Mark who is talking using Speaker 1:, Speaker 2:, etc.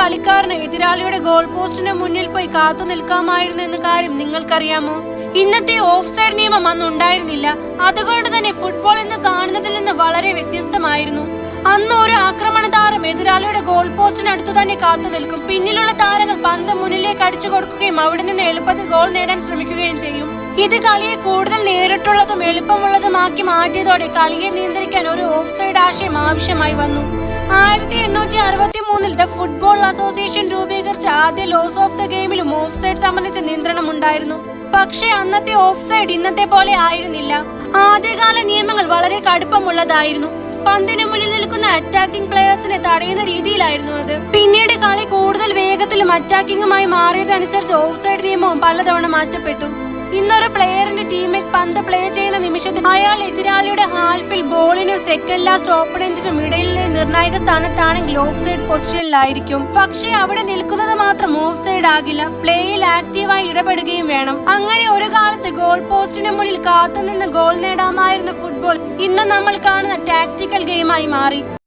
Speaker 1: കളിക്കാരന് എതിരാളിയുടെ ഗോൾ പോസ്റ്റിന് മുന്നിൽ പോയി കാത്തു നിൽക്കാമായിരുന്നു എന്ന കാര്യം നിങ്ങൾക്കറിയാമോ? ഇന്നത്തെ ഓഫ് സൈഡ് നിയമം അന്ന് ഉണ്ടായിരുന്നില്ല. അതുകൊണ്ട് തന്നെ ഫുട്ബോൾ ഇന്ന് കാണുന്നതിൽ നിന്ന് വളരെ വ്യത്യസ്തമായിരുന്നു. അന്ന് ഒരു ആക്രമണ താരം എതിരാളിയുടെ ഗോൾ പോസ്റ്റിനടുത്തു തന്നെ കാത്തു നിൽക്കും. പിന്നിലുള്ള താരങ്ങൾ പന്ത് മുന്നിലേക്ക് അടിച്ചു കൊടുക്കുകയും അവിടെ നിന്ന് എളുപ്പത്തിൽ ഗോൾ നേടാൻ ശ്രമിക്കുകയും ചെയ്യും. ഇത് കളിയെ കൂടുതൽ നേരിട്ടുള്ളതും എളുപ്പമുള്ളതുമാക്കി മാറ്റിയതോടെ കളിയെ നിയന്ത്രിക്കാൻ ഒരു ഓഫ് സൈഡ് ആശയം ആവശ്യമായി വന്നു. 1863 ദ ഫുട്ബോൾ അസോസിയേഷൻ രൂപീകരിച്ച ആദ്യ ലോസ് ഓഫ് ദ ഗെയിമിലും ഓഫ് സൈഡ് സംബന്ധിച്ച നിയന്ത്രണം ഉണ്ടായിരുന്നു. പക്ഷേ അന്നത്തെ ഓഫ് സൈഡ് ഇന്നത്തെ പോലെ ആയിരുന്നില്ല. ആദ്യകാല നിയമങ്ങൾ വളരെ കടുപ്പമുള്ളതായിരുന്നു. പന്തിന് മുന്നിൽ നിൽക്കുന്ന അറ്റാക്കിംഗ് പ്ലെയേഴ്സിനെ തടയുന്ന രീതിയിലായിരുന്നു അത്. പിന്നീട് കളി കൂടുതൽ വേഗത്തിലും അറ്റാക്കിംഗുമായി മാറിയതനുസരിച്ച് ഓഫ് സൈഡ് നിയമവും പലതവണ മാറ്റപ്പെട്ടു. ഇന്നൊരു പ്ലെയറിന്റെ ടീമേറ്റ് പന്ത് പ്ലേ ചെയ്യുന്ന നിമിഷത്തിൽ അയാൾ എതിരാളിയുടെ ഹാൽഫിൽ ബോളിനും സെക്കൻഡ് ലാസ്റ്റ് ഓപ്പണന്റിനും ഇടയിലെ നിർണായക സ്ഥാനത്താണെങ്കിൽ ഓഫ് സൈഡ് പൊസിഷനിലായിരിക്കും. പക്ഷേ അവിടെ നിൽക്കുന്നത് മാത്രം ഓഫ് സൈഡ് ആകില്ല. പ്ലേയിൽ ആക്റ്റീവായി ഇടപെടുകയും വേണം. അങ്ങനെ ഒരു കാലത്ത് ഗോൾ പോസ്റ്റിന് മുന്നിൽ കാത്തുനിന്ന് ഗോൾ നേടാമായിരുന്ന ഫുട്ബോൾ ഇന്ന് നമ്മൾ കാണുന്ന ടാക്ടിക്കൽ ഗെയിമായി മാറി.